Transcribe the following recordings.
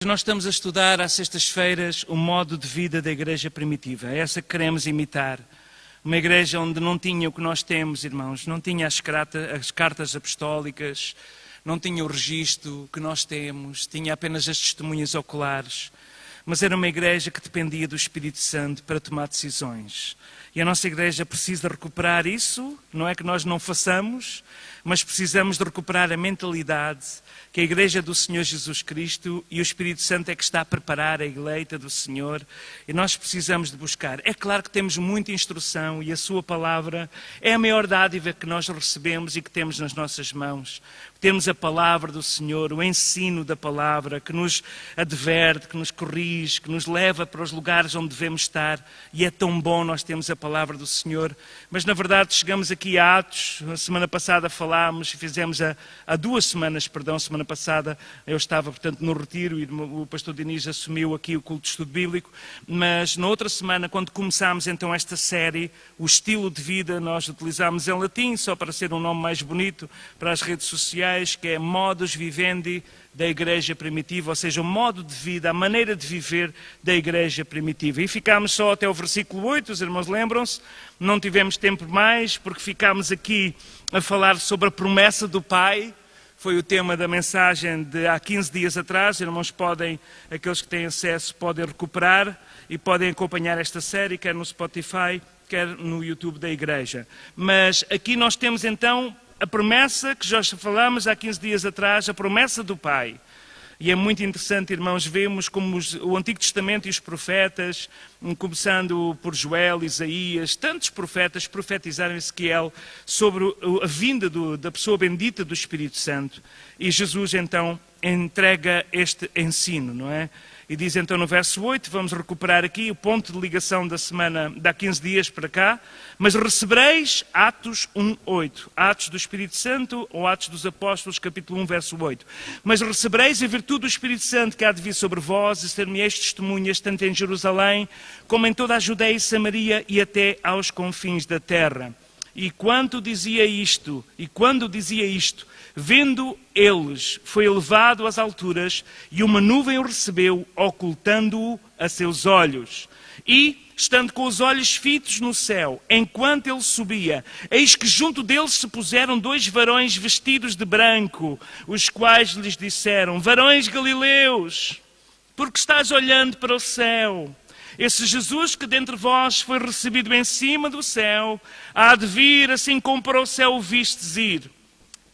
Nós estamos a estudar às sextas-feiras o modo de vida da igreja primitiva. É essa que queremos imitar. Uma igreja onde não tinha o que nós temos, irmãos. Não tinha as cartas apostólicas, não tinha o registro que nós temos, tinha apenas as testemunhas oculares. Mas era uma igreja que dependia do Espírito Santo para tomar decisões. E a nossa igreja precisa recuperar isso, não é que nós não façamos, mas precisamos de recuperar a mentalidade que a igreja do Senhor Jesus Cristo e o Espírito Santo é que está a preparar a eleita do Senhor e nós precisamos de buscar. É claro que temos muita instrução e a sua palavra é a maior dádiva que nós recebemos e que temos nas nossas mãos. Temos a palavra do Senhor, o ensino da palavra que nos adverte, que nos corrige, que nos leva para os lugares onde devemos estar. E é tão bom nós termos a palavra do Senhor. Mas na verdade chegamos aqui a Atos, a semana passada falámos, fizemos há 2 semanas, semana passada eu estava portanto no retiro e o pastor Diniz assumiu aqui o culto de estudo bíblico. Mas na outra semana, quando começámos então esta série, o estilo de vida, nós utilizámos em latim, só para ser um nome mais bonito para as redes sociais, que é modus vivendi da igreja primitiva, ou seja, o modo de vida, a maneira de viver da igreja primitiva. E ficámos só até o versículo 8, os irmãos lembram-se, não tivemos tempo mais, porque ficámos aqui a falar sobre a promessa do Pai. Foi o tema da mensagem de há 15 dias atrás. Os irmãos podem, aqueles que têm acesso, podem recuperar e podem acompanhar esta série, quer no Spotify, quer no YouTube da igreja. Mas aqui nós temos então a promessa que já falamos há 15 dias atrás, a promessa do Pai. E é muito interessante, irmãos, vemos como o Antigo Testamento e os profetas, começando por Joel, Isaías, tantos profetas profetizaram Ezequiel sobre a vinda da pessoa bendita do Espírito Santo. E Jesus então entrega este ensino, não é? E diz então no verso 8, vamos recuperar aqui o ponto de ligação da semana, de há 15 dias para cá, mas recebereis, Atos 1:8, Atos do Espírito Santo ou Atos dos Apóstolos, capítulo 1, verso 8. Mas recebereis a virtude do Espírito Santo que há de vir sobre vós e ser-me-eis testemunhas, tanto em Jerusalém, como em toda a Judeia e Samaria e até aos confins da terra. E quando dizia isto, vendo eles, foi elevado às alturas e uma nuvem o recebeu, ocultando-o a seus olhos. E, estando com os olhos fitos no céu, enquanto ele subia, eis que junto deles se puseram 2 varões vestidos de branco, os quais lhes disseram: varões galileus, porque estás olhando para o céu? Esse Jesus que dentre vós foi recebido em cima do céu, há de vir assim como para o céu o vistes ir.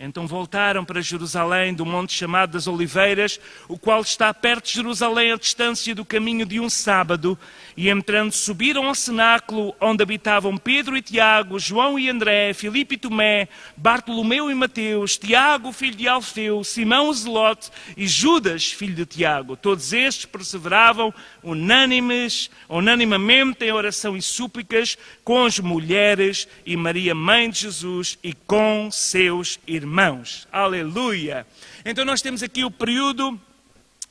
Então voltaram para Jerusalém, do monte chamado das Oliveiras, o qual está perto de Jerusalém, a distância do caminho de um sábado. E entrando subiram ao cenáculo, onde habitavam Pedro e Tiago, João e André, Filipe e Tomé, Bartolomeu e Mateus, Tiago, filho de Alfeu, Simão o Zelote e Judas, filho de Tiago. Todos estes perseveravam unanimemente em oração e súplicas com as mulheres e Maria, mãe de Jesus, e com seus irmãos. Aleluia! Então nós temos aqui o período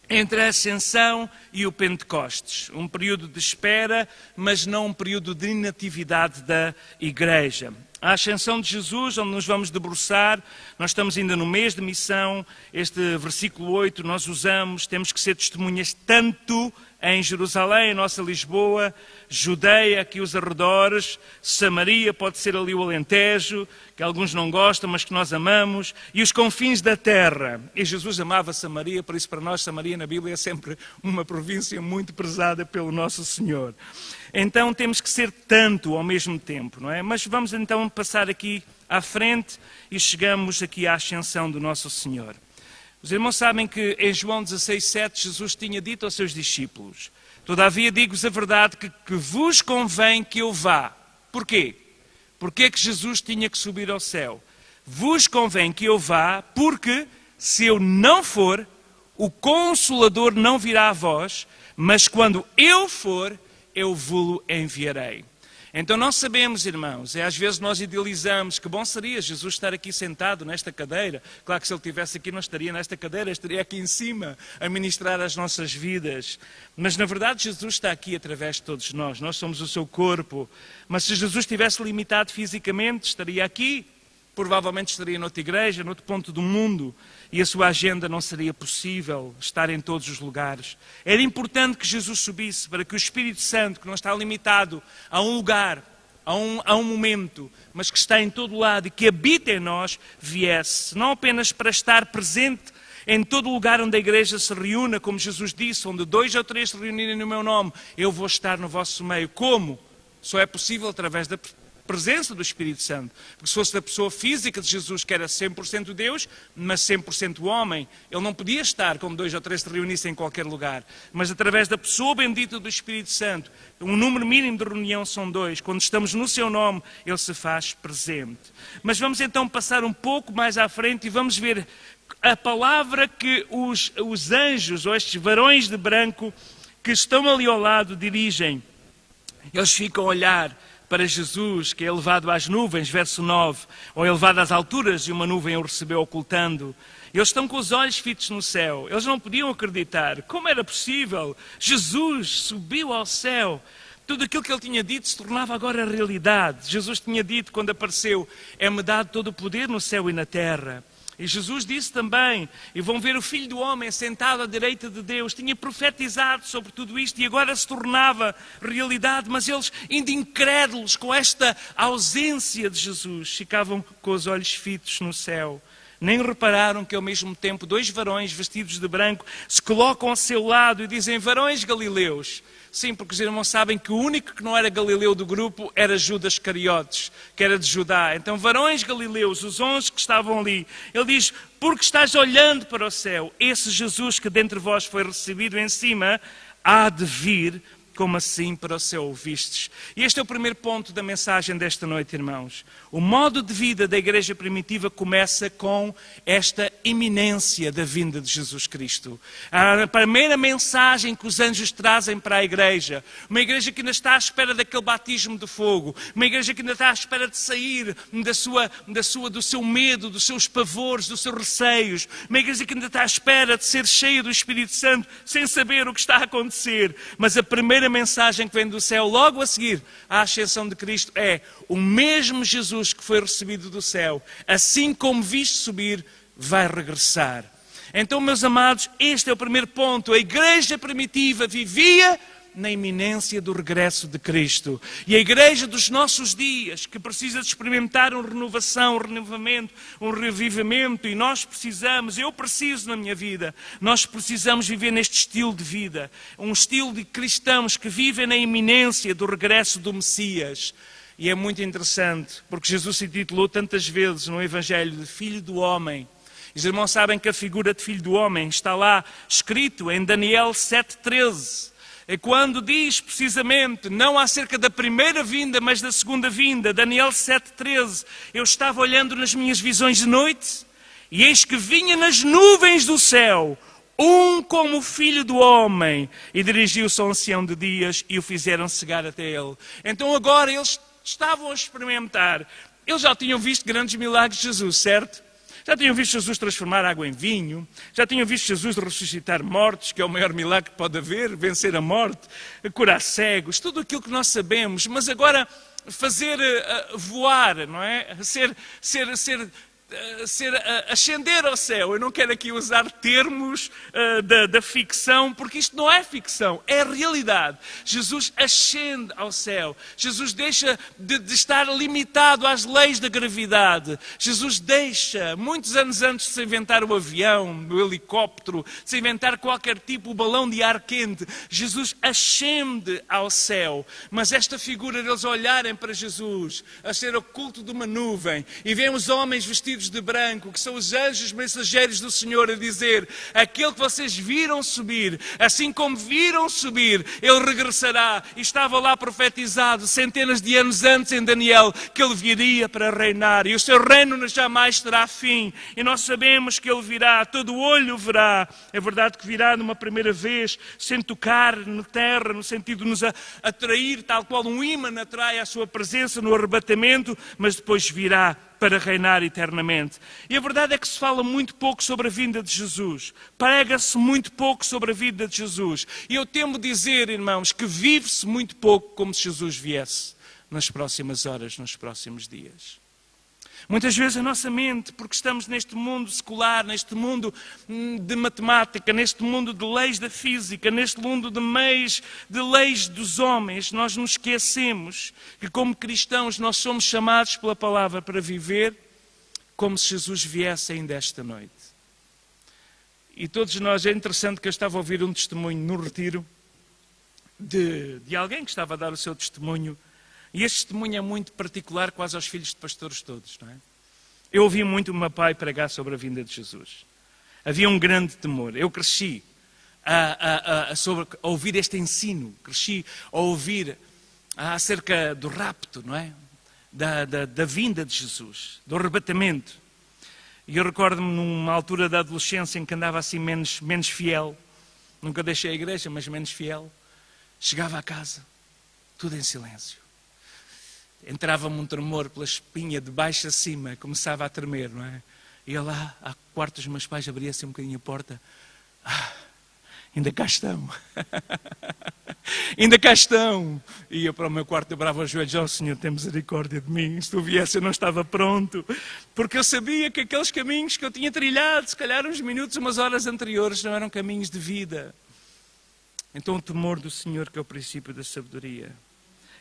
entre a Ascensão e o Pentecostes. Um período de espera, mas não um período de inatividade da igreja. A Ascensão de Jesus, onde nos vamos debruçar, nós estamos ainda no mês de missão, este versículo 8 nós usamos, temos que ser testemunhas tanto em Jerusalém, a nossa Lisboa, Judeia, aqui os arredores, Samaria, pode ser ali o Alentejo, que alguns não gostam, mas que nós amamos, e os confins da terra. E Jesus amava Samaria, por isso para nós Samaria na Bíblia é sempre uma província muito prezada pelo nosso Senhor. Então temos que ser tanto ao mesmo tempo, não é? Mas vamos então passar aqui à frente e chegamos aqui à ascensão do nosso Senhor. Os irmãos sabem que em João 16:7 Jesus tinha dito aos seus discípulos: todavia digo-vos a verdade que vos convém que eu vá. Porquê? Porquê que Jesus tinha que subir ao céu? Vos convém que eu vá, porque se eu não for, o Consolador não virá a vós, mas quando eu for, eu vos enviarei. Então nós sabemos, irmãos, às vezes nós idealizamos que bom seria Jesus estar aqui sentado nesta cadeira. Claro que se ele estivesse aqui não estaria nesta cadeira, estaria aqui em cima a ministrar as nossas vidas. Mas na verdade Jesus está aqui através de todos nós somos o seu corpo. Mas se Jesus estivesse limitado fisicamente, estaria aqui. provavelmente estaria noutra igreja, noutro ponto do mundo, e a sua agenda não seria possível estar em todos os lugares. Era importante que Jesus subisse para que o Espírito Santo, que não está limitado a um lugar, a um momento, mas que está em todo lado e que habita em nós, viesse, não apenas para estar presente em todo lugar onde a igreja se reúna, como Jesus disse, onde 2 ou 3 se reunirem no meu nome, eu vou estar no vosso meio. Como? Só é possível através da presença do Espírito Santo. Porque se fosse da pessoa física de Jesus, que era 100% Deus, mas 100% homem, ele não podia estar como 2 ou 3 se reunissem em qualquer lugar. Mas através da pessoa bendita do Espírito Santo, um número mínimo de reunião são 2. Quando estamos no seu nome, ele se faz presente. Mas vamos então passar um pouco mais à frente e vamos ver a palavra que os anjos, ou estes varões de branco, que estão ali ao lado, dirigem. Eles ficam a olhar para Jesus, que é elevado às nuvens, verso 9, ou elevado às alturas e uma nuvem o recebeu ocultando. Eles estão com os olhos fitos no céu. Eles não podiam acreditar. Como era possível? Jesus subiu ao céu. Tudo aquilo que ele tinha dito se tornava agora realidade. Jesus tinha dito quando apareceu, é-me dado todo o poder no céu e na terra. E Jesus disse também, e vão ver o Filho do Homem sentado à direita de Deus, tinha profetizado sobre tudo isto e agora se tornava realidade, mas eles, ainda incrédulos com esta ausência de Jesus, ficavam com os olhos fitos no céu. Nem repararam que ao mesmo tempo 2 varões vestidos de branco se colocam ao seu lado e dizem, varões galileus. Sim, porque os irmãos sabem que o único que não era galileu do grupo era Judas Iscariotes, que era de Judá. Então, varões galileus, os 11 que estavam ali, ele diz, porque estás olhando para o céu, esse Jesus que dentre vós foi recebido em cima, há de vir, como assim para o céu o vistes. E este é o primeiro ponto da mensagem desta noite, irmãos. O modo de vida da igreja primitiva começa com esta iminência da vinda de Jesus Cristo. A primeira mensagem que os anjos trazem para a igreja, uma igreja que ainda está à espera daquele batismo de fogo, uma igreja que ainda está à espera de sair do seu medo, dos seus pavores, dos seus receios, uma igreja que ainda está à espera de ser cheia do Espírito Santo, sem saber o que está a acontecer. Mas a primeira mensagem que vem do céu, logo a seguir à ascensão de Cristo, é o mesmo Jesus que foi recebido do céu, assim como viste subir, vai regressar. Então, meus amados, este é o primeiro ponto. A igreja primitiva vivia na iminência do regresso de Cristo. E a igreja dos nossos dias, que precisa de experimentar uma renovação, um renovamento, um revivimento, e nós precisamos, eu preciso na minha vida, nós precisamos viver neste estilo de vida, um estilo de cristãos que vivem na iminência do regresso do Messias. E é muito interessante, porque Jesus se intitulou tantas vezes no Evangelho de Filho do Homem. Os irmãos sabem que a figura de Filho do Homem está lá escrito em Daniel 7,13. É quando diz precisamente, não acerca da primeira vinda, mas da segunda vinda. Daniel 7,13. Eu estava olhando nas minhas visões de noite, e eis que vinha nas nuvens do céu, um como o Filho do Homem, e dirigiu-se ao ancião de dias, e o fizeram chegar até ele. Então agora eles estavam a experimentar. Eles já tinham visto grandes milagres de Jesus, certo? Já tinham visto Jesus transformar água em vinho, já tinham visto Jesus ressuscitar mortos, que é o maior milagre que pode haver, vencer a morte, curar cegos, tudo aquilo que nós sabemos, mas agora fazer voar, não é? Ascender ao céu. Eu não quero aqui usar termos da ficção, porque isto não é ficção, é realidade. Jesus ascende ao céu. Jesus deixa de estar limitado às leis da gravidade. Jesus deixa, muitos anos antes de se inventar o avião, o helicóptero, de se inventar qualquer tipo, o balão de ar quente, Jesus ascende ao céu. Mas esta figura deles olharem para Jesus, a ser oculto de uma nuvem, e vemos homens vestidos de branco, que são os anjos mensageiros do Senhor, a dizer, aquele que vocês viram subir, assim como viram subir, ele regressará. E estava lá profetizado centenas de anos antes em Daniel, que ele viria para reinar, e o seu reino jamais terá fim, e nós sabemos que ele virá, todo o olho verá. É verdade que virá numa primeira vez, sem tocar na terra, no sentido de nos atrair, tal qual um ímã atrai a sua presença no arrebatamento, mas depois virá para reinar eternamente. E a verdade é que se fala muito pouco sobre a vinda de Jesus. Prega-se muito pouco sobre a vida de Jesus. E eu temo dizer, irmãos, que vive-se muito pouco como se Jesus viesse nas próximas horas, nos próximos dias. Muitas vezes a nossa mente, porque estamos neste mundo secular, neste mundo de matemática, neste mundo de leis da física, neste mundo de leis dos homens, nós nos esquecemos que como cristãos nós somos chamados pela palavra para viver como se Jesus viesse ainda esta noite. E todos nós, é interessante que eu estava a ouvir um testemunho no retiro de alguém que estava a dar o seu testemunho. E este testemunho é muito particular quase aos filhos de pastores todos, não é? Eu ouvi muito o meu pai pregar sobre a vinda de Jesus. Havia um grande temor. Eu cresci a ouvir este ensino. Cresci a ouvir acerca do rapto, não é? Da vinda de Jesus, do arrebatamento. E eu recordo-me numa altura da adolescência em que andava assim menos fiel. Nunca deixei a igreja, mas menos fiel. Chegava a casa, tudo em silêncio. Entrava-me um tremor pela espinha de baixo a cima, começava a tremer, não é? Ia lá, ao quarto dos meus pais, abria-se um bocadinho a porta. Ainda cá estão. Ainda cá estão. Ia para o meu quarto, dobrava os joelhos. Senhor, tem misericórdia de mim. Se tu viesse, eu não estava pronto. Porque eu sabia que aqueles caminhos que eu tinha trilhado, se calhar uns minutos, umas horas anteriores, não eram caminhos de vida. Então o temor do Senhor, que é o princípio da sabedoria.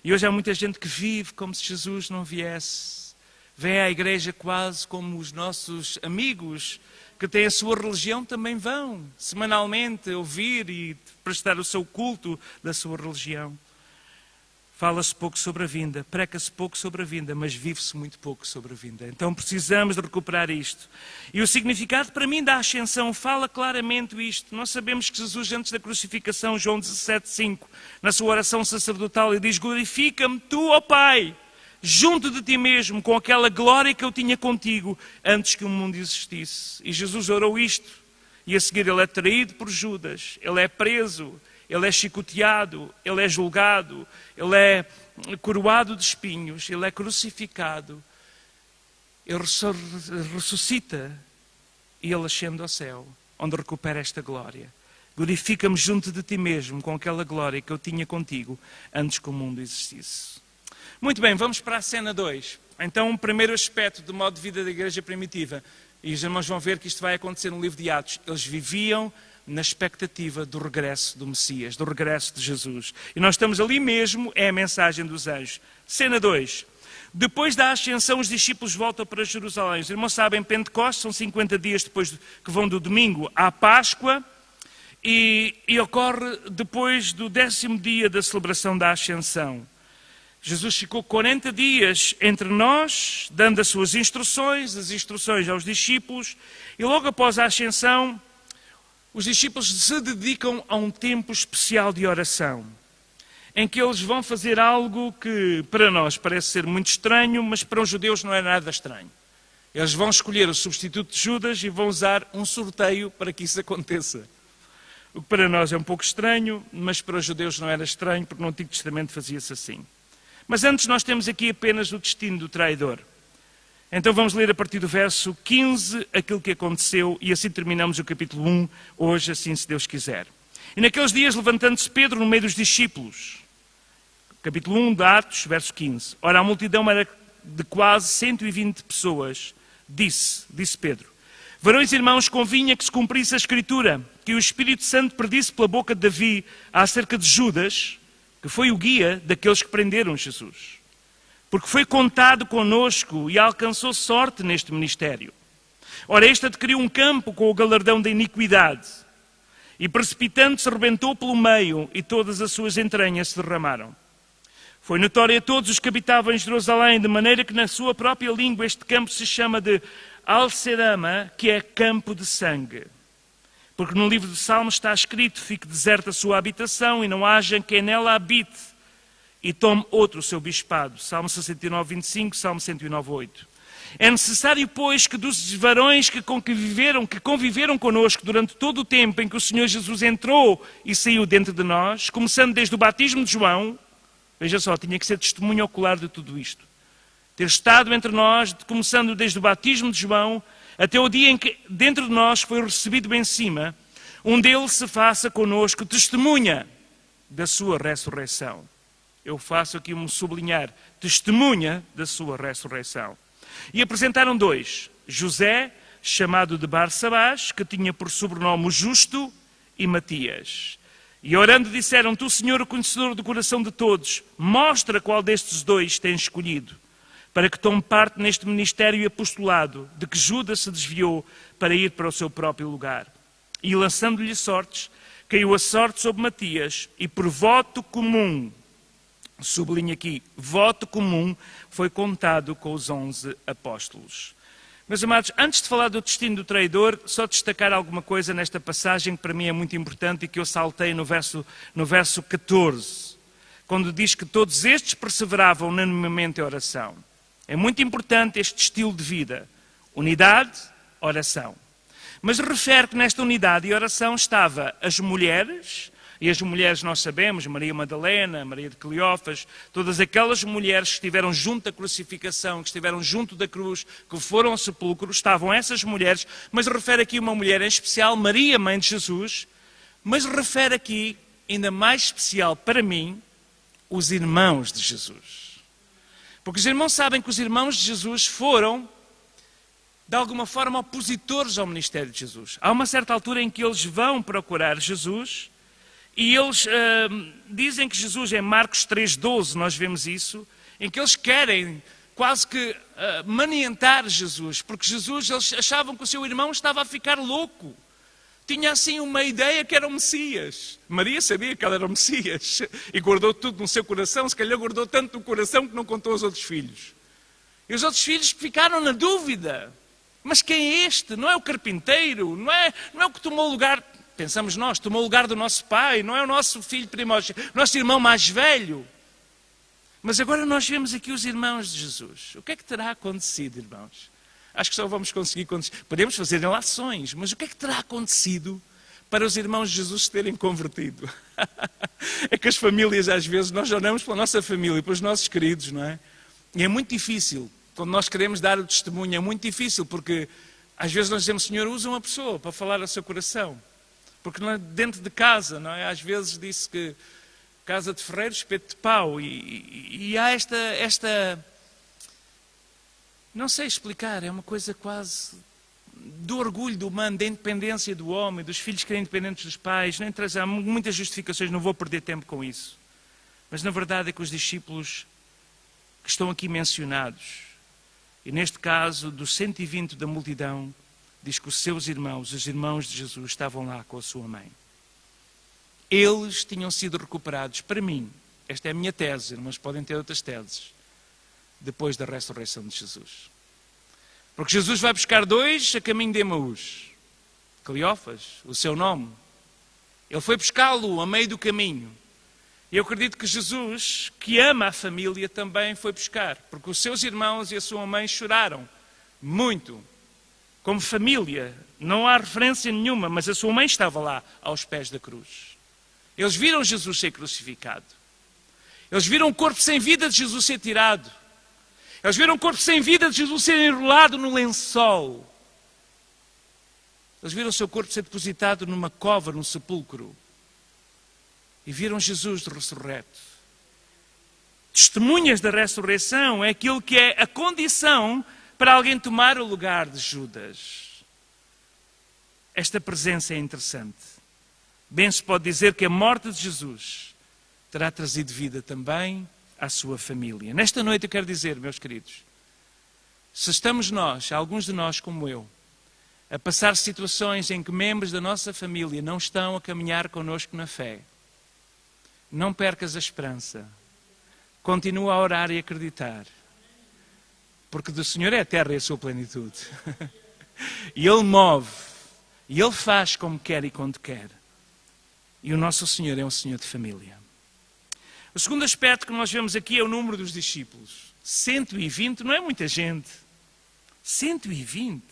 E hoje há muita gente que vive como se Jesus não viesse. Vem à igreja quase como os nossos amigos que têm a sua religião também vão, semanalmente, ouvir e prestar o seu culto da sua religião. Fala-se pouco sobre a vinda, preca-se pouco sobre a vinda, mas vive-se muito pouco sobre a vinda. Então precisamos de recuperar isto. E o significado para mim da ascensão fala claramente isto. Nós sabemos que Jesus, antes da crucificação, João 17,5, na sua oração sacerdotal, ele diz: glorifica-me tu, ó Pai, junto de ti mesmo, com aquela glória que eu tinha contigo antes que o mundo existisse. E Jesus orou isto. E a seguir ele é traído por Judas, ele é preso, ele é chicoteado, ele é julgado, ele é coroado de espinhos, ele é crucificado, ele ressuscita e ele ascende ao céu, onde recupera esta glória. Glorifica-me junto de ti mesmo, com aquela glória que eu tinha contigo antes que o mundo existisse. Muito bem, vamos para a cena 2. Então, o primeiro aspecto do modo de vida da igreja primitiva, e os irmãos vão ver que isto vai acontecer no livro de Atos, eles viviam na expectativa do regresso do Messias, do regresso de Jesus. E nós estamos ali mesmo, é a mensagem dos anjos. Cena 2. Depois da ascensão, os discípulos voltam para Jerusalém. Os irmãos sabem, Pentecostes são 50 dias depois que vão do domingo à Páscoa e ocorre depois do 10º dia da celebração da ascensão. Jesus ficou 40 dias entre nós, dando as suas instruções, as instruções aos discípulos, e logo após a ascensão, os discípulos se dedicam a um tempo especial de oração, em que eles vão fazer algo que para nós parece ser muito estranho, mas para os judeus não é nada estranho. Eles vão escolher o substituto de Judas e vão usar um sorteio para que isso aconteça. O que para nós é um pouco estranho, mas para os judeus não era estranho, porque no Antigo Testamento fazia-se assim. Mas antes nós temos aqui apenas o destino do traidor. Então vamos ler a partir do verso 15 aquilo que aconteceu e assim terminamos o capítulo 1, hoje, assim se Deus quiser. E naqueles dias, levantando-se Pedro no meio dos discípulos, capítulo 1 de Atos, verso 15. Ora, a multidão era de quase 120 pessoas. Disse Pedro: varões e irmãos, convinha que se cumprisse a Escritura, que o Espírito Santo predisse pela boca de Davi acerca de Judas, que foi o guia daqueles que prenderam Jesus. Porque foi contado conosco e alcançou sorte neste ministério. Ora, este adquiriu um campo com o galardão da iniquidade, e precipitando-se rebentou pelo meio, e todas as suas entranhas se derramaram. Foi notório a todos os que habitavam em Jerusalém, de maneira que na sua própria língua este campo se chama de Alcedama, que é campo de sangue. Porque no livro de Salmos está escrito: fique deserta a sua habitação, e não haja quem nela habite, e tome outro o seu bispado. Salmo 69, 25, Salmo 109, 8. É necessário, pois, que dos varões que conviveram connosco durante todo o tempo em que o Senhor Jesus entrou e saiu dentro de nós, começando desde o batismo de João, veja só, tinha que ser testemunho ocular de tudo isto, ter estado entre nós, começando desde o batismo de João, até o dia em que dentro de nós foi recebido bem cima, um deles se faça connosco testemunha da sua ressurreição. Eu faço aqui um sublinhar, testemunha da sua ressurreição. E apresentaram dois, José, chamado de Barsabás, que tinha por sobrenome o Justo, e Matias. E orando disseram, tu, Senhor, o conhecedor do coração de todos, mostra qual destes dois tens escolhido, para que tome parte neste ministério e apostolado, de que Judas se desviou para ir para o seu próprio lugar. E lançando-lhe sortes, caiu a sorte sobre Matias, e por voto comum, sublinho aqui, voto comum, foi contado com os 11 apóstolos. Meus amados, antes de falar do destino do traidor, só destacar alguma coisa nesta passagem que para mim é muito importante e que eu saltei no verso 14, quando diz que todos estes perseveravam unanimemente em oração. É muito importante este estilo de vida, unidade, oração. Mas refere que nesta unidade e oração estava as mulheres, e as mulheres nós sabemos, Maria Madalena, Maria de Cleófas, todas aquelas mulheres que estiveram junto da crucificação, que estiveram junto da cruz, que foram ao sepulcro, estavam essas mulheres, mas refere aqui uma mulher em especial, Maria, mãe de Jesus, mas refere aqui, ainda mais especial para mim, os irmãos de Jesus. Porque os irmãos sabem que os irmãos de Jesus foram, de alguma forma, opositores ao ministério de Jesus. Há uma certa altura em que eles vão procurar Jesus e eles dizem que Jesus, em Marcos 3,12, nós vemos isso, em que eles querem quase que manientar Jesus, porque Jesus, eles achavam que o seu irmão estava a ficar louco. Tinha assim uma ideia que era o Messias. Maria sabia que ela era o Messias e guardou tudo no seu coração, se calhar guardou tanto no coração que não contou aos outros filhos. E os outros filhos ficaram na dúvida. Mas quem é este? Não é o carpinteiro? Não é o que tomou o lugar, pensamos nós, tomou o lugar do nosso pai? Não é o nosso filho primogênito, nosso irmão mais velho? Mas agora nós vemos aqui os irmãos de Jesus. O que é que terá acontecido, irmãos? Acho que só vamos conseguir... Podemos fazer relações, mas o que é que terá acontecido para os irmãos de Jesus se terem convertido? É que as famílias, às vezes, nós oramos pela nossa família, pelos nossos queridos, não é? E é muito difícil. Quando nós queremos dar o testemunho, é muito difícil, porque às vezes nós dizemos, Senhor, usa uma pessoa para falar ao seu coração. Porque dentro de casa, não é? Às vezes disse que casa de ferreiro, espeto de pau. E há esta... Não sei explicar, é uma coisa quase do orgulho do humano, da independência do homem, dos filhos que são independentes dos pais. Não interessa, há muitas justificações, não vou perder tempo com isso. Mas na verdade é que os discípulos que estão aqui mencionados, e neste caso dos 120 da multidão, diz que os seus irmãos, os irmãos de Jesus, estavam lá com a sua mãe. Eles tinham sido recuperados. Para mim, esta é a minha tese, mas podem ter outras teses, depois da ressurreição de Jesus. Porque Jesus vai buscar dois a caminho de Emaús. Cleófas, o seu nome. Ele foi buscá-lo a meio do caminho. E eu acredito que Jesus, que ama a família, também foi buscar. Porque os seus irmãos e a sua mãe choraram muito. Como família, não há referência nenhuma, mas a sua mãe estava lá, aos pés da cruz. Eles viram Jesus ser crucificado. Eles viram o corpo sem vida de Jesus ser tirado. Eles viram o corpo sem vida de Jesus ser enrolado no lençol. Eles viram o seu corpo ser depositado numa cova, num sepulcro. E viram Jesus ressurreto. Testemunhas da ressurreição é aquilo que é a condição para alguém tomar o lugar de Judas. Esta presença é interessante. Bem se pode dizer que a morte de Jesus terá trazido vida também à sua família. Nesta noite eu quero dizer, meus queridos, se estamos nós, alguns de nós como eu, a passar situações em que membros da nossa família não estão a caminhar connosco na fé, não percas a esperança. Continua a orar e acreditar. Porque do Senhor é a terra e a sua plenitude. E Ele move. E Ele faz como quer e quando quer. E o nosso Senhor é um Senhor de família. O segundo aspecto que nós vemos aqui é o número dos discípulos. 120 não é muita gente. 120.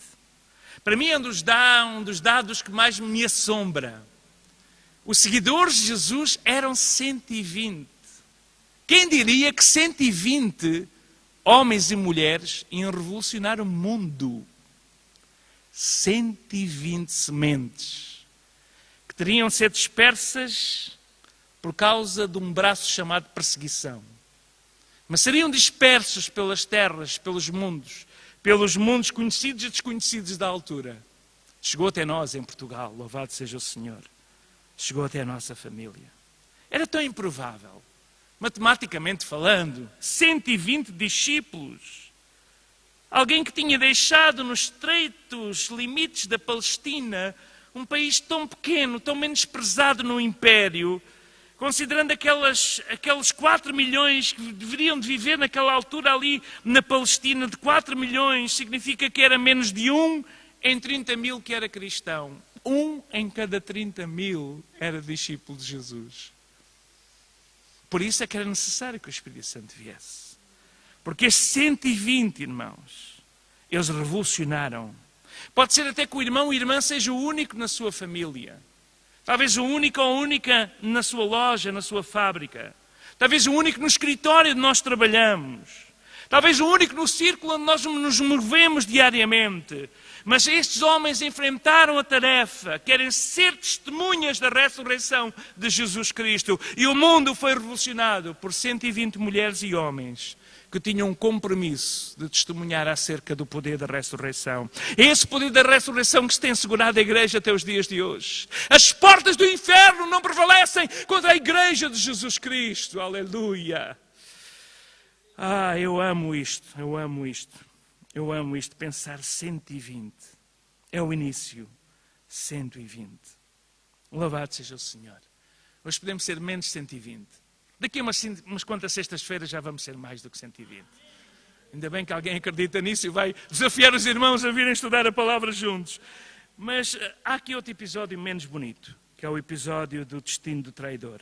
Para mim é um dos dados que mais me assombra. Os seguidores de Jesus eram 120. Quem diria que 120 homens e mulheres iam revolucionar o mundo? 120 sementes que teriam de ser dispersas por causa de um braço chamado perseguição. Mas seriam dispersos pelas terras, pelos mundos, pelos mundos conhecidos e desconhecidos da altura. Chegou até nós em Portugal, louvado seja o Senhor. Chegou até a nossa família. Era tão improvável, matematicamente falando, 120 discípulos. Alguém que tinha deixado nos estreitos limites da Palestina um país tão pequeno, tão menosprezado no Império, considerando aqueles 4 milhões que deveriam de viver naquela altura ali na Palestina, de 4 milhões, significa que era menos de 1 em 30 mil que era cristão. 1 em cada 30 mil era discípulo de Jesus. Por isso é que era necessário que o Espírito Santo viesse. Porque estes 120, irmãos, eles revolucionaram. Pode ser até que o irmão ou irmã seja o único na sua família. Talvez o único ou única na sua loja, na sua fábrica. Talvez o único no escritório onde nós trabalhamos. Talvez o único no círculo onde nós nos movemos diariamente. Mas estes homens enfrentaram a tarefa, querem ser testemunhas da ressurreição de Jesus Cristo. E o mundo foi revolucionado por 120 mulheres e homens que tinham um compromisso de testemunhar acerca do poder da ressurreição. É esse poder da ressurreição que se tem segurado a igreja até os dias de hoje. As portas do inferno não prevalecem contra a igreja de Jesus Cristo. Aleluia! Eu amo isto, eu amo isto. Eu amo isto, pensar 120. É o início, 120. Louvado seja o Senhor. Hoje podemos ser menos 120. Daqui a umas quantas sextas-feiras já vamos ser mais do que 120. Ainda bem que alguém acredita nisso e vai desafiar os irmãos a virem estudar a palavra juntos. Mas há aqui outro episódio menos bonito, que é o episódio do destino do traidor.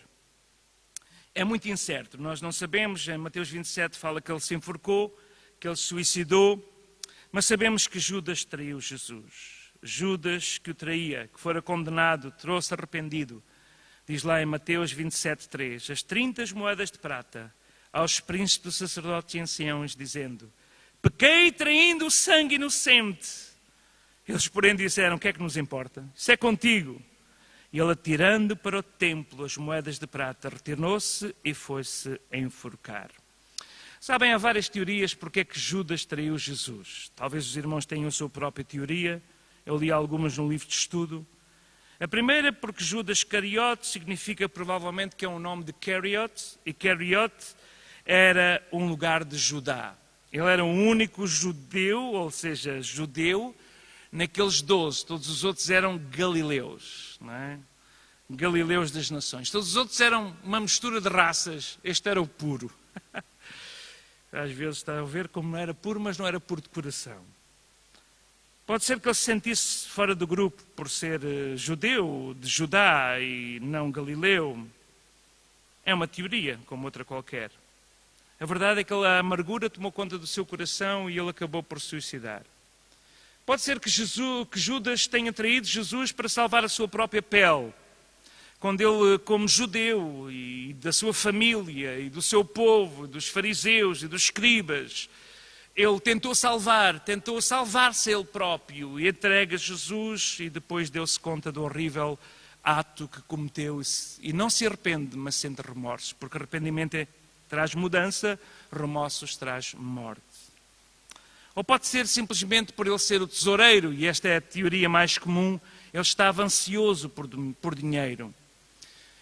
É muito incerto, nós não sabemos, em Mateus 27 fala que ele se enforcou, que ele se suicidou, mas sabemos que Judas traiu Jesus. Judas que o traía, que fora condenado, trouxe arrependido. Diz lá em Mateus 27:3, as 30 moedas de prata aos príncipes dos sacerdotes e anciãos, dizendo, pequei traindo o sangue inocente. Eles, porém, disseram, o que é que nos importa? Isso é contigo. E ele, atirando para o templo as moedas de prata, retirou-se e foi-se enforcar. Sabem, há várias teorias porque é que Judas traiu Jesus. Talvez os irmãos tenham a sua própria teoria. Eu li algumas num livro de estudo. A primeira porque Judas Cariote significa provavelmente que é um nome de Cariote. E Cariote era um lugar de Judá. Ele era o único judeu, ou seja, judeu, naqueles 12. Todos os outros eram galileus, não é? Galileus das nações. Todos os outros eram uma mistura de raças. Este era o puro. Às vezes está a ver como não era puro, mas não era puro de coração. Pode ser que ele se sentisse fora do grupo por ser judeu, de Judá e não galileu. É uma teoria, como outra qualquer. A verdade é que a amargura tomou conta do seu coração e ele acabou por se suicidar. Pode ser que Judas tenha traído Jesus para salvar a sua própria pele. Quando ele, como judeu, e da sua família, e do seu povo, dos fariseus e dos escribas, ele tentou salvar-se ele próprio, e entrega Jesus, e depois deu-se conta do horrível ato que cometeu, e não se arrepende, mas sente remorso, porque arrependimento traz mudança, remorsos traz morte. Ou pode ser simplesmente por ele ser o tesoureiro, e esta é a teoria mais comum, ele estava ansioso por dinheiro.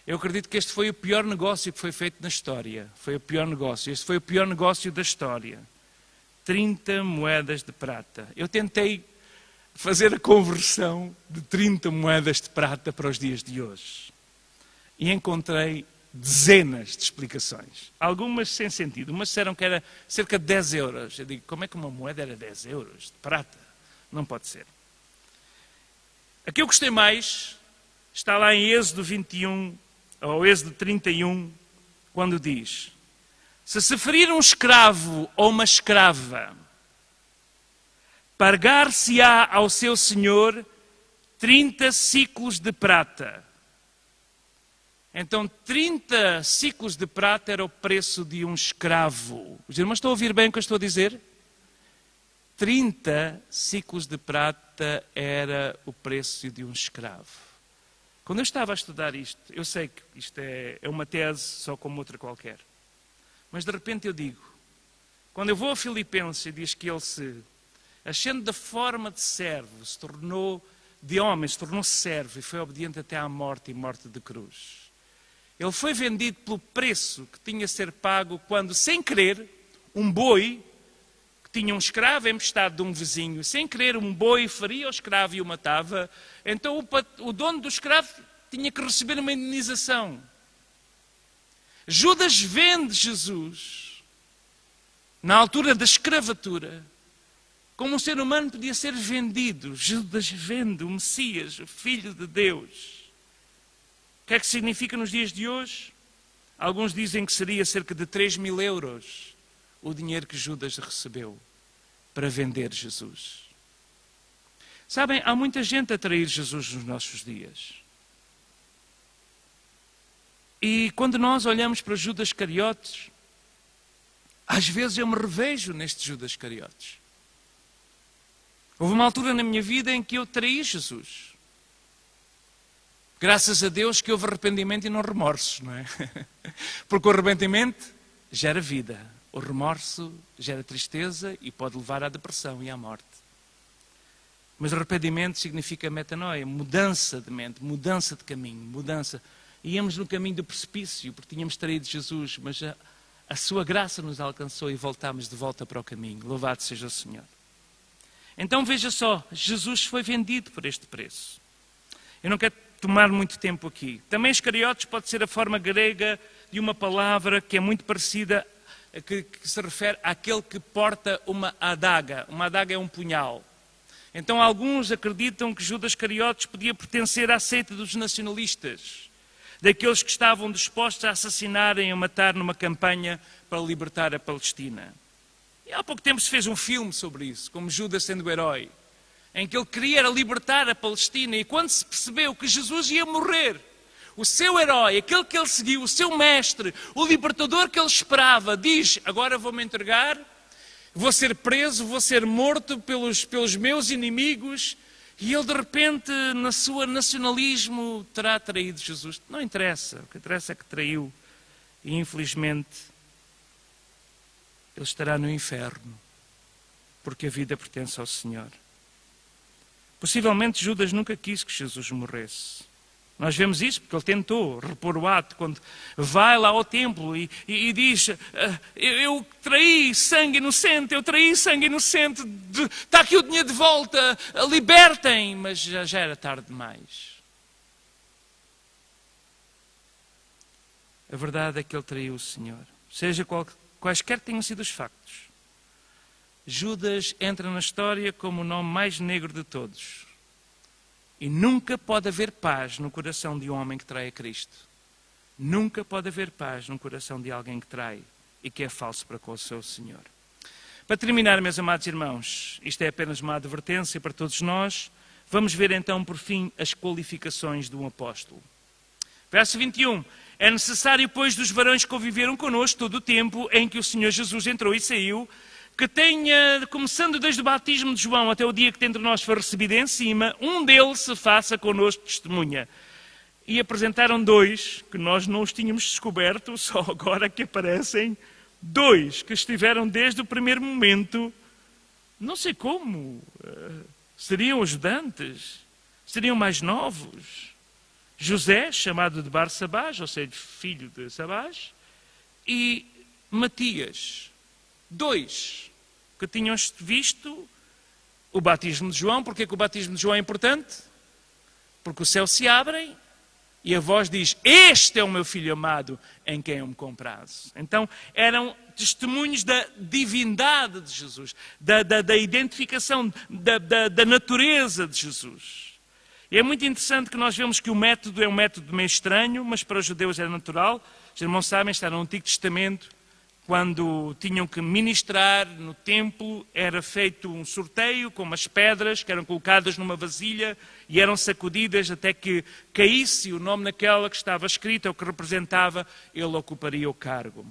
Eu acredito que este foi o pior negócio que foi feito na história. Foi o pior negócio. Este foi o pior negócio da história. 30 moedas de prata. Eu tentei fazer a conversão de 30 moedas de prata para os dias de hoje. E encontrei dezenas de explicações. Algumas sem sentido. Umas disseram que era cerca de 10 euros. Eu digo, como é que uma moeda era 10 euros de prata? Não pode ser. A que eu gostei mais está lá em Êxodo 21, ou Êxodo 31, quando diz, se ferir um escravo ou uma escrava, pagar-se-á ao seu senhor 30 ciclos de prata. Então, 30 ciclos de prata era o preço de um escravo. Os irmãos estão a ouvir bem o que eu estou a dizer? 30 ciclos de prata era o preço de um escravo. Quando eu estava a estudar isto, eu sei que isto é uma tese só como outra qualquer. Mas de repente eu digo, quando eu vou a Filipenses e diz que ele se ascendo da forma de servo, se tornou de homem, se tornou servo e foi obediente até à morte e morte de cruz. Ele foi vendido pelo preço que tinha a ser pago quando, sem querer, um boi, que tinha um escravo emprestado de um vizinho, sem querer um boi feria o escravo e o matava, então o dono do escravo tinha que receber uma indenização. Judas vende Jesus, na altura da escravatura, como um ser humano podia ser vendido. Judas vende o Messias, o Filho de Deus. O que é que significa nos dias de hoje? Alguns dizem que seria cerca de 3.000 euros o dinheiro que Judas recebeu para vender Jesus. Sabem, há muita gente a trair Jesus nos nossos dias. E quando nós olhamos para Judas Iscariotes, às vezes eu me revejo neste Judas Iscariotes. Houve uma altura na minha vida em que eu traí Jesus. Graças a Deus que houve arrependimento e não remorsos, não é? Porque o arrependimento gera vida. O remorso gera tristeza e pode levar à depressão e à morte. Mas arrependimento significa metanoia, mudança de mente, mudança de caminho, mudança. Íamos no caminho do precipício porque tínhamos traído Jesus, mas a sua graça nos alcançou e voltámos de volta para o caminho. Louvado seja o Senhor. Então veja só, Jesus foi vendido por este preço. Eu não quero tomar muito tempo aqui. Também Iscariotes pode ser a forma grega de uma palavra que é muito parecida, que se refere àquele que porta uma adaga. Uma adaga é um punhal. Então alguns acreditam que Judas Iscariotes podia pertencer à seita dos nacionalistas, daqueles que estavam dispostos a assassinarem e a matar numa campanha para libertar a Palestina. E há pouco tempo se fez um filme sobre isso, como Judas sendo o herói, em que ele queria libertar a Palestina, e quando se percebeu que Jesus ia morrer, o seu herói, aquele que ele seguiu, o seu mestre, o libertador que ele esperava, diz: agora vou-me entregar, vou ser preso, vou ser morto pelos meus inimigos, e ele de repente, no seu nacionalismo, terá traído Jesus. Não interessa, o que interessa é que traiu, e infelizmente ele estará no inferno, porque a vida pertence ao Senhor. Possivelmente Judas nunca quis que Jesus morresse. Nós vemos isso porque ele tentou repor o ato, quando vai lá ao templo e diz: eu traí sangue inocente, eu traí sangue inocente, está aqui o dinheiro de volta, libertem, mas já era tarde demais. A verdade é que ele traiu o Senhor. Seja quaisquer tenham sido os factos, Judas entra na história como o nome mais negro de todos. E nunca pode haver paz no coração de um homem que trai a Cristo. Nunca pode haver paz no coração de alguém que trai e que é falso para com o seu Senhor. Para terminar, meus amados irmãos, isto é apenas uma advertência para todos nós. Vamos ver então, por fim, as qualificações de um apóstolo. Verso 21. É necessário, pois, dos varões que conviveram connosco todo o tempo em que o Senhor Jesus entrou e saiu, que tenha, começando desde o batismo de João até o dia que entre nós foi recebido em cima, um deles se faça connosco testemunha. E apresentaram dois, que nós não os tínhamos descoberto, só agora que aparecem, dois que estiveram desde o primeiro momento, não sei como, seriam ajudantes, seriam mais novos. José, chamado de Barsabás, ou seja, filho de Sabás, e Matias, dois que tinham visto o batismo de João. Porque que o batismo de João é importante? Porque o céu se abre e a voz diz: este é o meu filho amado em quem eu me comprazo. Então eram testemunhos da divindade de Jesus, da identificação, da natureza de Jesus. E é muito interessante que nós vemos que o método é um método meio estranho, mas para os judeus era natural. Os irmãos sabem, está no Antigo Testamento, quando tinham que ministrar no templo, era feito um sorteio com umas pedras que eram colocadas numa vasilha e eram sacudidas até que caísse o nome naquela que estava escrita, ou que representava, ele ocuparia o cargo.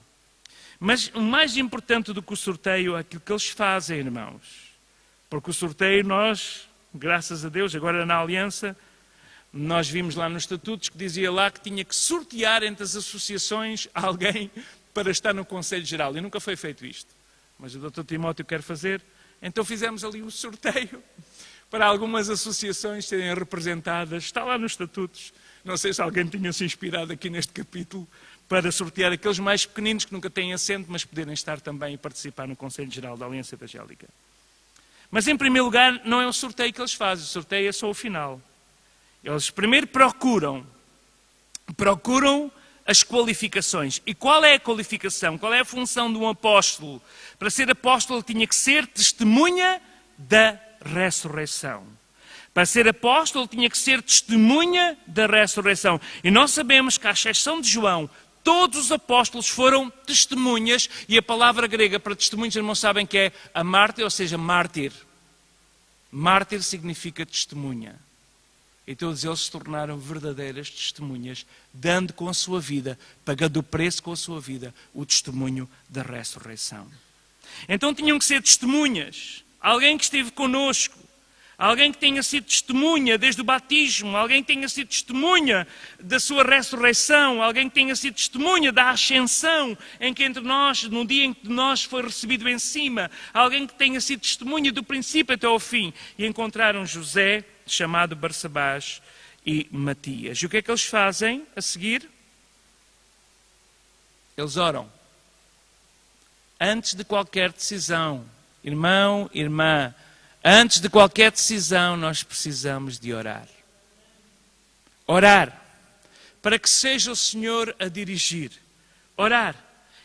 Mas o mais importante do que o sorteio é aquilo que eles fazem, irmãos. Porque o sorteio nós, graças a Deus, agora na Aliança, nós vimos lá nos estatutos que dizia lá que tinha que sortear entre as associações alguém para estar no Conselho Geral. E nunca foi feito isto. Mas o Dr. Timóteo quer fazer. Então fizemos ali um sorteio para algumas associações serem representadas. Está lá nos estatutos. Não sei se alguém tinha se inspirado aqui neste capítulo para sortear aqueles mais pequeninos que nunca têm assento, mas poderem estar também e participar no Conselho Geral da Aliança Evangélica. Mas em primeiro lugar, não é o sorteio que eles fazem, o sorteio é só o final. Eles primeiro procuram as qualificações. E qual é a qualificação? Qual é a função de um apóstolo? Para ser apóstolo tinha que ser testemunha da ressurreição. Para ser apóstolo tinha que ser testemunha da ressurreição. E nós sabemos que, à exceção de João, todos os apóstolos foram testemunhas, e a palavra grega para testemunhas, irmãos, sabem que é a mártir, ou seja, mártir. Mártir significa testemunha. E todos eles se tornaram verdadeiras testemunhas, dando com a sua vida, pagando o preço com a sua vida, o testemunho da ressurreição. Então tinham que ser testemunhas. Alguém que esteve conosco, alguém que tenha sido testemunha desde o batismo, alguém que tenha sido testemunha da sua ressurreição, alguém que tenha sido testemunha da ascensão em que entre nós, no dia em que nós foi recebido em cima, alguém que tenha sido testemunha do princípio até ao fim. E encontraram José, chamado Barsabás, e Matias. E o que é que eles fazem a seguir? Eles oram. Antes de qualquer decisão, irmão, irmã, antes de qualquer decisão, nós precisamos de orar. Orar, para que seja o Senhor a dirigir. Orar.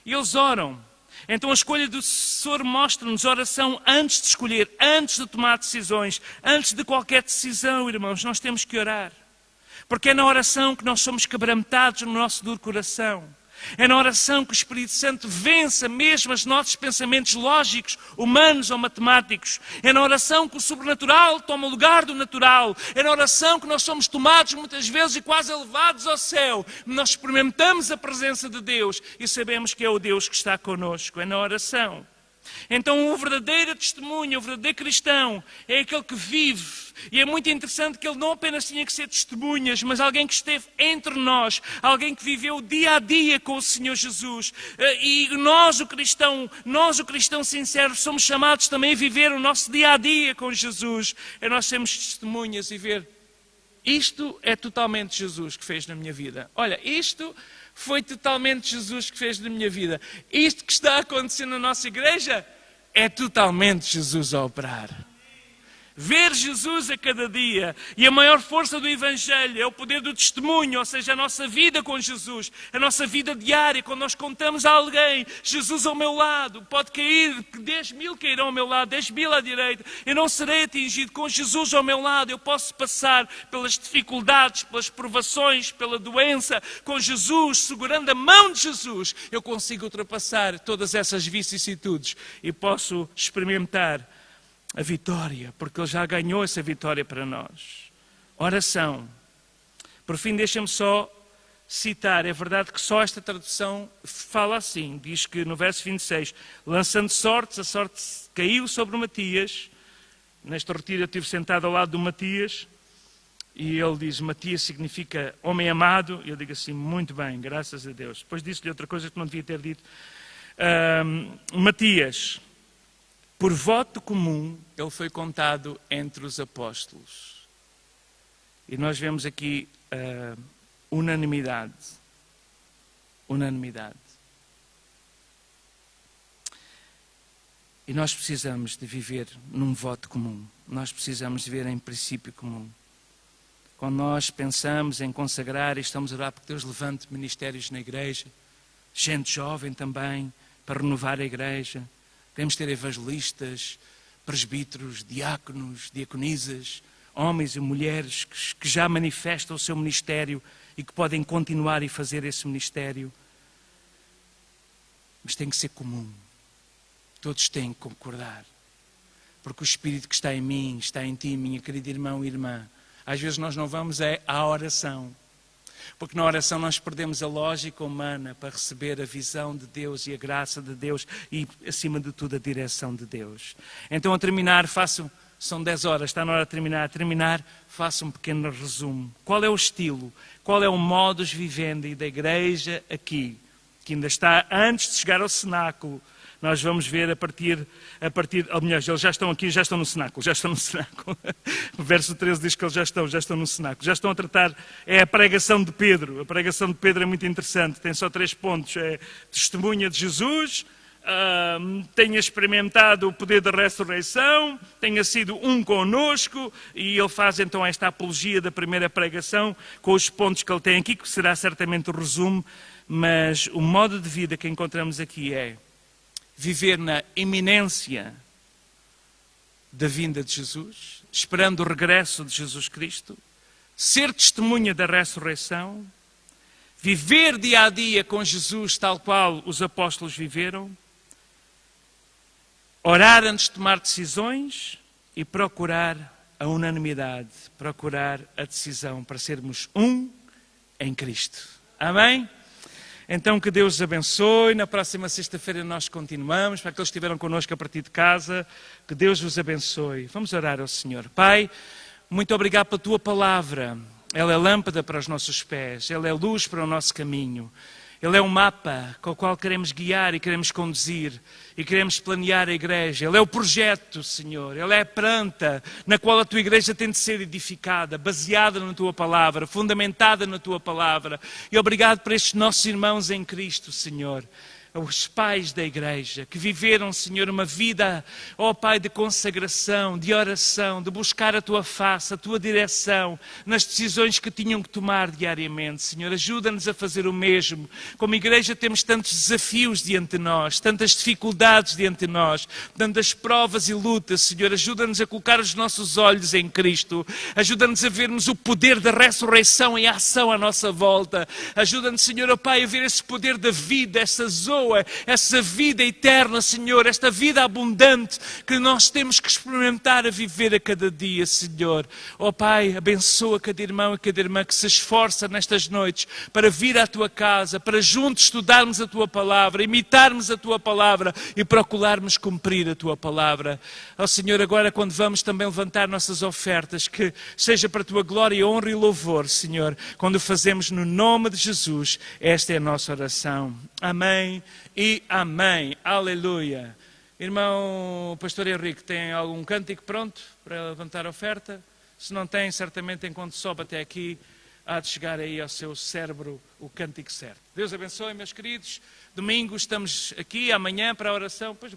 E eles oram. Então a escolha do Senhor mostra-nos oração antes de escolher, antes de tomar decisões, antes de qualquer decisão, irmãos, nós temos que orar. Porque é na oração que nós somos quebrantados no nosso duro coração. É na oração que o Espírito Santo vence mesmo os nossos pensamentos lógicos, humanos ou matemáticos. É na oração que o sobrenatural toma o lugar do natural. É na oração que nós somos tomados muitas vezes e quase elevados ao céu. Nós experimentamos a presença de Deus e sabemos que é o Deus que está conosco. É na oração. Então o verdadeiro testemunho, o verdadeiro cristão é aquele que vive. E é muito interessante que ele não apenas tinha que ser testemunhas, mas alguém que esteve entre nós, alguém que viveu dia a dia com o Senhor Jesus. E nós o cristão sincero, somos chamados também a viver o nosso dia a dia com Jesus. É nós sermos testemunhas e ver, isto é totalmente Jesus que fez na minha vida. Olha, isto foi totalmente Jesus que fez na minha vida. Isto que está acontecendo na nossa igreja é totalmente Jesus a operar. Ver Jesus a cada dia. E a maior força do Evangelho é o poder do testemunho, ou seja, a nossa vida com Jesus, a nossa vida diária, quando nós contamos a alguém, Jesus ao meu lado, pode cair, 10.000 cairão ao meu lado, 10.000 à direita, eu não serei atingido. Com Jesus ao meu lado, eu posso passar pelas dificuldades, pelas provações, pela doença. Com Jesus, segurando a mão de Jesus, eu consigo ultrapassar todas essas vicissitudes e posso experimentar a vitória, porque Ele já ganhou essa vitória para nós. Oração. Por fim, deixa-me só citar, é verdade que só esta tradução fala assim, diz que no verso 26, lançando sortes, a sorte caiu sobre o Matias. Neste retiro eu estive sentado ao lado do Matias, e ele diz, Matias significa homem amado, e eu digo assim, muito bem, graças a Deus. Depois disse-lhe outra coisa que não devia ter dito. Matias, por voto comum, ele foi contado entre os apóstolos. E nós vemos aqui unanimidade. Unanimidade. E nós precisamos de viver num voto comum. Nós precisamos de viver em princípio comum. Quando nós pensamos em consagrar e estamos a orar porque Deus levante ministérios na igreja, gente jovem também, para renovar a igreja, queremos ter evangelistas, presbíteros, diáconos, diaconisas, homens e mulheres que já manifestam o seu ministério e que podem continuar e fazer esse ministério. Mas tem que ser comum. Todos têm que concordar. Porque o Espírito que está em mim, está em ti, minha querida irmão e irmã. Às vezes nós não vamos à oração. Porque na oração nós perdemos a lógica humana para receber a visão de Deus e a graça de Deus e, acima de tudo, a direção de Deus. Então, a terminar, são 10 horas, está na hora de terminar, faço um pequeno resumo. Qual é o estilo, qual é o modus vivendi da igreja aqui, que ainda está antes de chegar ao cenáculo, Nós vamos ver a partir, aliás, eles já estão aqui, já estão no cenáculo. O verso 13 diz que eles já estão no cenáculo. Já estão a tratar, é a pregação de Pedro. A pregação de Pedro é muito interessante, tem só 3 pontos. É testemunha de Jesus, tenha experimentado o poder da ressurreição, tenha sido um conosco, e ele faz então esta apologia da primeira pregação com os pontos que ele tem aqui, que será certamente o resumo, mas o modo de vida que encontramos aqui é viver na iminência da vinda de Jesus, esperando o regresso de Jesus Cristo, ser testemunha da ressurreição, viver dia a dia com Jesus tal qual os apóstolos viveram, orar antes de tomar decisões e procurar a unanimidade, procurar a decisão para sermos um em Cristo. Amém? Então que Deus os abençoe. Na próxima sexta-feira nós continuamos. Para aqueles que estiveram connosco a partir de casa, que Deus vos abençoe. Vamos orar ao Senhor. Pai, muito obrigado pela Tua palavra. Ela é lâmpada para os nossos pés, ela é luz para o nosso caminho. Ele é um mapa com o qual queremos guiar e queremos conduzir e queremos planear a igreja. Ele é o projeto, Senhor. Ele é a planta na qual a Tua igreja tem de ser edificada, baseada na Tua palavra, fundamentada na Tua palavra. E obrigado por estes nossos irmãos em Cristo, Senhor. Os pais da igreja, que viveram, Senhor, uma vida, ó Pai, de consagração, de oração, de buscar a Tua face, a Tua direção, nas decisões que tinham que tomar diariamente. Senhor, ajuda-nos a fazer o mesmo. Como igreja temos tantos desafios diante de nós, tantas dificuldades diante de nós, tantas provas e lutas. Senhor, ajuda-nos a colocar os nossos olhos em Cristo. Ajuda-nos a vermos o poder da ressurreição em ação à nossa volta. Ajuda-nos, Senhor, ó Pai, a ver esse poder da vida, essa vida eterna, Senhor, esta vida abundante que nós temos que experimentar a viver a cada dia, Senhor. Ó Pai, abençoa cada irmão e cada irmã que se esforça nestas noites para vir à Tua casa, para juntos estudarmos a Tua palavra, imitarmos a Tua palavra e procurarmos cumprir a Tua palavra. Ó Senhor, agora quando vamos também levantar nossas ofertas, que seja para a Tua glória, honra e louvor, Senhor, quando o fazemos no nome de Jesus. Esta é a nossa oração. Amém e amém. Aleluia. Irmão Pastor Henrique, tem algum cântico pronto para levantar a oferta? Se não tem, certamente enquanto sobe até aqui, há de chegar aí ao seu cérebro o cântico certo. Deus abençoe, meus queridos. Domingo estamos aqui, amanhã para a oração. Pois